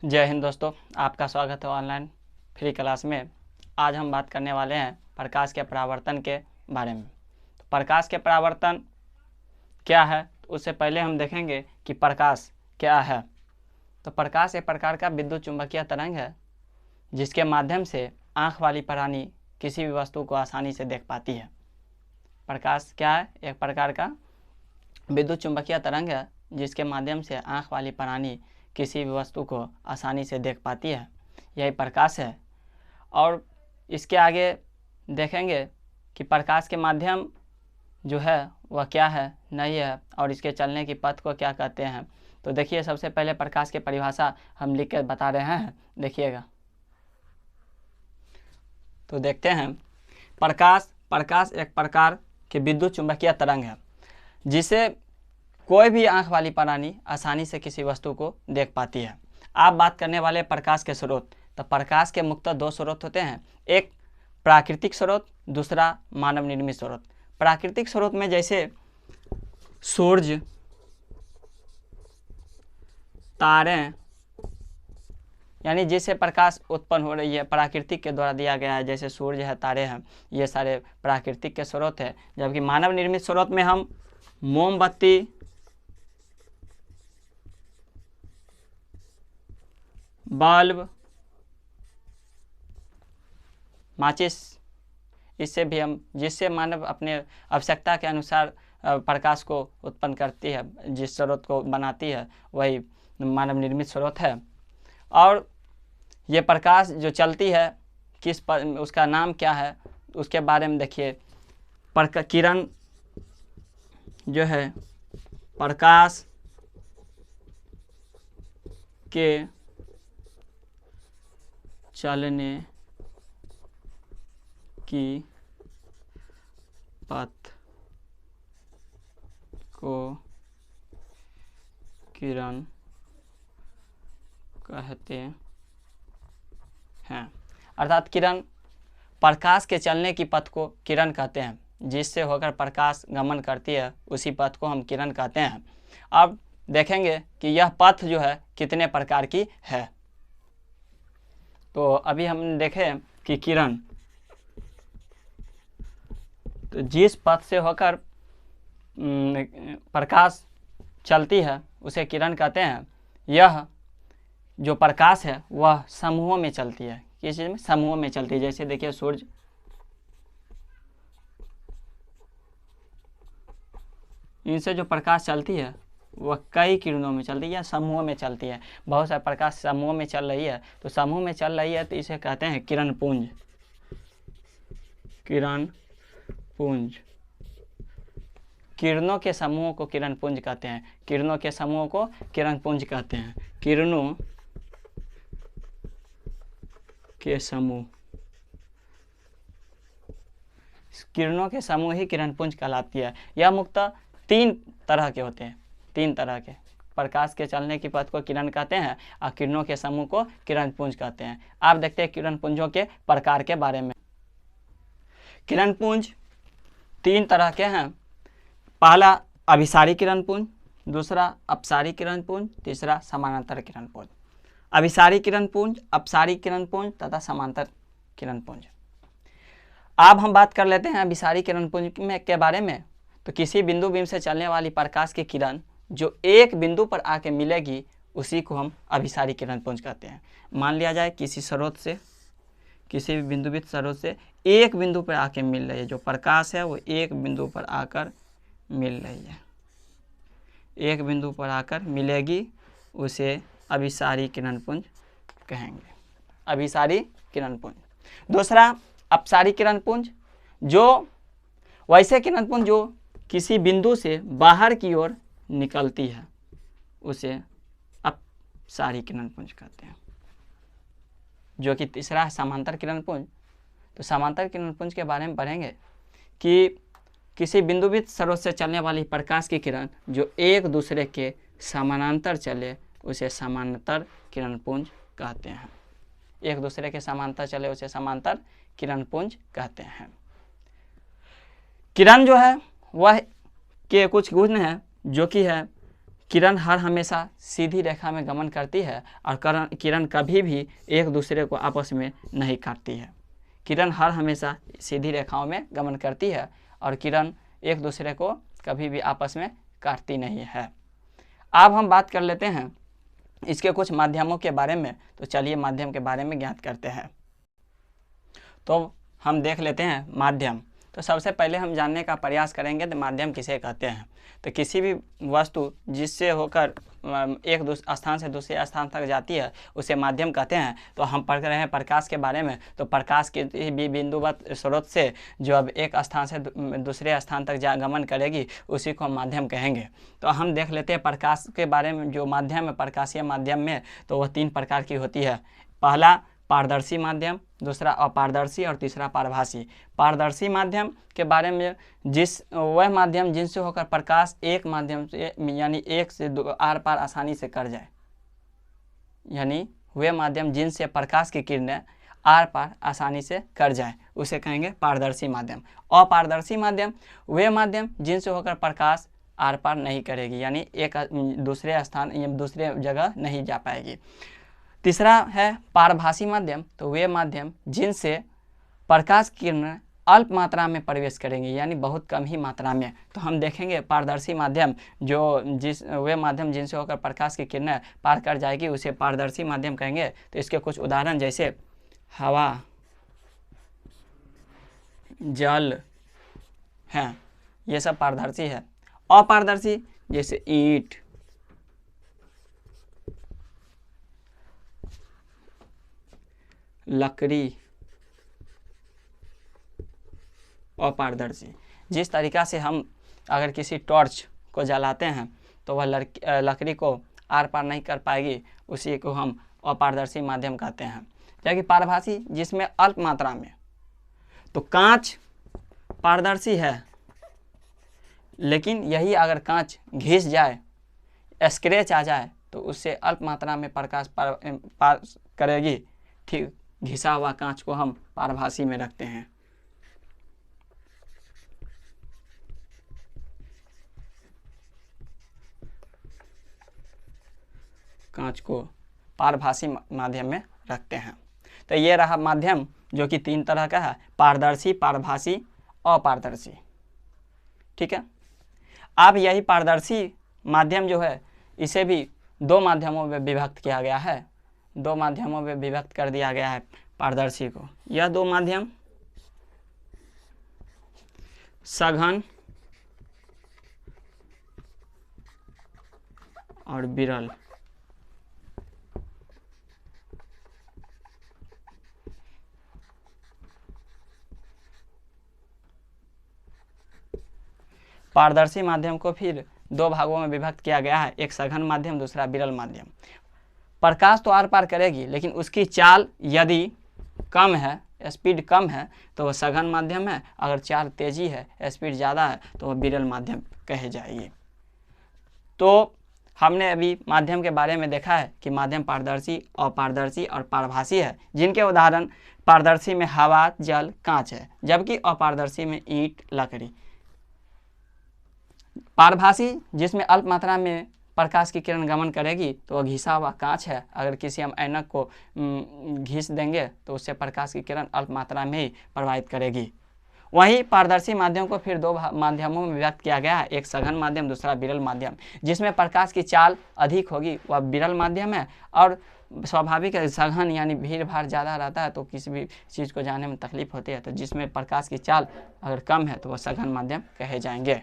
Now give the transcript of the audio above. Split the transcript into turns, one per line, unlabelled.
जय हिंद दोस्तों, आपका स्वागत है ऑनलाइन फ्री क्लास में। आज हम बात करने वाले हैं प्रकाश के परावर्तन के बारे में। तो प्रकाश के परावर्तन क्या है, तो उससे पहले हम देखेंगे कि प्रकाश क्या है। तो प्रकाश एक प्रकार का विद्युत चुंबकीय तरंग है जिसके माध्यम से आँख वाली प्राणी किसी भी वस्तु को आसानी से देख पाती है। प्रकाश क्या है? एक प्रकार का विद्युत चुंबकीय तरंग है जिसके माध्यम से आँख वाली प्राणी किसी भी वस्तु को आसानी से देख पाती है, यही प्रकाश है। और इसके आगे देखेंगे कि प्रकाश के माध्यम जो है वह क्या है, नहीं है, और इसके चलने की पथ को क्या कहते हैं। तो देखिए, सबसे पहले प्रकाश की परिभाषा हम लिख कर बता रहे हैं, देखिएगा। तो देखते हैं, प्रकाश एक प्रकार की विद्युत चुंबकीय तरंग है जिसे कोई भी आंख वाली प्राणी आसानी से किसी वस्तु को देख पाती है। आप बात करने वाले प्रकाश के स्रोत। तो प्रकाश के मुख्यतः दो स्रोत होते हैं, एक प्राकृतिक स्रोत, दूसरा मानव निर्मित स्रोत। प्राकृतिक स्रोत में जैसे सूर्य, तारे, यानी जिससे प्रकाश उत्पन्न हो रही है प्राकृतिक के द्वारा दिया गया है, जैसे सूर्य है, तारे हैं, ये सारे प्राकृतिक के स्रोत है। जबकि मानव निर्मित स्रोत में हम मोमबत्ती, बल्ब, माचिस, इससे भी हम, जिससे मानव अपने आवश्यकता के अनुसार प्रकाश को उत्पन्न करती है, जिस स्रोत को बनाती है, वही मानव निर्मित स्रोत है। और ये प्रकाश जो चलती है उसका नाम क्या है, उसके बारे में देखिए। किरण जो है प्रकाश के चलने की पथ को किरण कहते हैं। अर्थात किरण, प्रकाश के चलने की पथ को किरण कहते हैं, जिससे होकर प्रकाश गमन करती है, उसी पथ को हम किरण कहते हैं। अब देखेंगे कि यह पथ जो है कितने प्रकार की है। तो अभी हम देखें कि किरण, तो जिस पथ से होकर प्रकाश चलती है उसे किरण कहते हैं। यह जो प्रकाश है वह समूहों में चलती है। किस चीज़ में? समूहों में चलती है। जैसे देखिए सूर्य, इनसे जो प्रकाश चलती है वह कई किरणों में चलती है या समूहों में चलती है। बहुत सारे प्रकाश समूहों में चल रही है, तो समूह में चल रही है तो इसे कहते हैं किरण पुंज। किरण पुंज, किरणों के समूहों को किरण पुंज कहते हैं। किरणों के समूहों को किरण पुंज कहते हैं। किरणों के समूह, किरणों के समूह ही किरण पुंज कहलाती है। यह मुख्यतः तीन तरह के होते हैं, तीन तरह के। प्रकाश के चलने की पथ को किरण कहते हैं और किरणों के समूह को किरण पुंज कहते हैं। आप देखते हैं किरण पुंजों के प्रकार के बारे में। किरण पुंज तीन तरह के हैं। पहला अभिसारी किरण पुंज, दूसरा अपसारी किरण पुंज, तीसरा समानांतर किरण पुंज। अभिसारी किरण पुंज, अपसारी किरण पुंज तथा समांतर किरण पुंज। अब हम बात कर लेते हैं अभिसारी किरण पुंज में के बारे में। तो किसी बिंदु बीम से चलने वाली प्रकाश की किरण जो एक बिंदु पर आके मिलेगी उसी को हम अभिसारी किरण पुंज कहते हैं। मान लिया जाए किसी स्रोत से, किसी भी बिंदुवित स्रोत से एक बिंदु पर आके मिल रही है, जो प्रकाश है वो एक बिंदु पर आकर मिल रही है, एक बिंदु पर आकर मिलेगी, उसे अभिसारी किरण पुंज कहेंगे। अभिसारी किरण पुंज। दूसरा अपसारी किरण पुंज, जो वैसे किरण पुंज जो किसी बिंदु से बाहर की ओर निकलती है, उसे अपसारी किरण पुंज कहते हैं। जो कि तीसरा है समांतर किरण पुंज। तो समांतर किरण पुंज के बारे में पढ़ेंगे कि किसी बिंदुवित स्रोत से चलने वाली प्रकाश की किरण जो एक दूसरे के समानांतर चले उसे समांतर किरण पुंज कहते हैं। एक दूसरे के समांतर चले उसे समांतर किरण पुंज कहते हैं। किरण जो है वह के कुछ गुण हैं, जो कि है किरण हर हमेशा सीधी रेखा में गमन करती है और किरण कभी भी एक दूसरे को आपस में नहीं काटती है। किरण हर हमेशा सीधी रेखाओं में गमन करती है और किरण एक दूसरे को कभी भी आपस में काटती नहीं है। अब हम बात कर लेते हैं इसके कुछ माध्यमों के बारे में। तो चलिए माध्यम के बारे में ज्ञात करते हैं। तो हम देख लेते हैं माध्यम। तो सबसे पहले हम जानने का प्रयास करेंगे तो माध्यम किसे कहते हैं। तो किसी भी वस्तु जिससे होकर एक स्थान से दूसरे स्थान तक जाती है उसे माध्यम कहते हैं। तो हम पढ़ रहे हैं प्रकाश के बारे में। तो प्रकाश के भी बिंदुवत स्रोत से जो अब एक स्थान से दूसरे स्थान तक गमन करेगी उसी को हम माध्यम कहेंगे। तो हम देख लेते हैं प्रकाश के बारे में। जो माध्यम है प्रकाशीय माध्यम में तो वह 3 प्रकार की होती है। पहला पारदर्शी माध्यम, दूसरा अपारदर्शी और तीसरा पारभासी। पारदर्शी माध्यम के बारे में वह माध्यम जिनसे होकर प्रकाश एक माध्यम से यानी एक से आर पार आसानी से कर जाए, यानी वह माध्यम जिनसे प्रकाश की किरणें आर पार आसानी से कर जाए उसे कहेंगे पारदर्शी माध्यम। अपारदर्शी माध्यम वह माध्यम जिनसे होकर प्रकाश आर पार नहीं करेगी, यानी एक दूसरे स्थान या दूसरे जगह नहीं जा पाएगी। तीसरा है पारभासी माध्यम। तो वे माध्यम जिनसे प्रकाश किरणें अल्प मात्रा में प्रवेश करेंगी, यानी बहुत कम ही मात्रा में। तो हम देखेंगे पारदर्शी माध्यम वे माध्यम जिनसे होकर प्रकाश की किरणें पार कर जाएगी उसे पारदर्शी माध्यम कहेंगे। तो इसके कुछ उदाहरण जैसे हवा, जल हैं, ये सब पारदर्शी है। अपारदर्शी जैसे ईंट, लकड़ी, अपारदर्शी। जिस तरीका से हम अगर किसी टॉर्च को जलाते हैं तो वह लकड़ी को आर पार नहीं कर पाएगी, उसी को हम अपारदर्शी माध्यम कहते हैं। जबकि पारभासी जिसमें अल्प मात्रा में, तो कांच पारदर्शी है, लेकिन यही अगर कांच घिस जाए, स्क्रैच आ जाए तो उससे अल्प मात्रा में प्रकाश पार करेगी। ठीक घिसा हुआ कांच को हम पारभासी में रखते हैं। कांच को पारभासी माध्यम में रखते हैं। तो ये रहा माध्यम जो कि 3 तरह का है, पारदर्शी, पारभासी, अपारदर्शी। ठीक है। अब यही पारदर्शी माध्यम जो है इसे भी 2 माध्यमों में विभक्त किया गया है। 2 माध्यमों में विभक्त कर दिया गया है पारदर्शी को। यह 2 माध्यम सघन और विरल। पारदर्शी माध्यम को फिर 2 भागों में विभक्त किया गया है, एक सघन माध्यम, दूसरा विरल माध्यम। प्रकाश तो आर पार करेगी, लेकिन उसकी चाल यदि कम है, स्पीड कम है, तो वह सघन माध्यम है। अगर चाल तेजी है, स्पीड ज़्यादा है, तो वह विरल माध्यम कहे जाएगी। तो हमने अभी माध्यम के बारे में देखा है कि माध्यम पारदर्शी, अपारदर्शी और पारभासी है, जिनके उदाहरण पारदर्शी में हवा, जल, कांच है, जबकि अपारदर्शी में ईंट, लकड़ी। पारभासी जिसमें अल्प मात्रा में प्रकाश की किरण गमन करेगी तो वह घिसा हुआ कांच है। अगर किसी हम ऐनक को घिस देंगे तो उससे प्रकाश की किरण अल्प मात्रा में ही प्रभावित करेगी। वहीं पारदर्शी माध्यम को फिर 2 माध्यमों में व्यक्त किया गया है, एक सघन माध्यम, दूसरा विरल माध्यम। जिसमें प्रकाश की चाल अधिक होगी वह विरल माध्यम है, और स्वाभाविक है सघन यानी भीड़ भाड़ ज़्यादा रहता है तो किसी भी चीज़ को जाने में तकलीफ होती है। तो जिसमें प्रकाश की चाल अगर कम है तो वह सघन माध्यम कहे जाएंगे।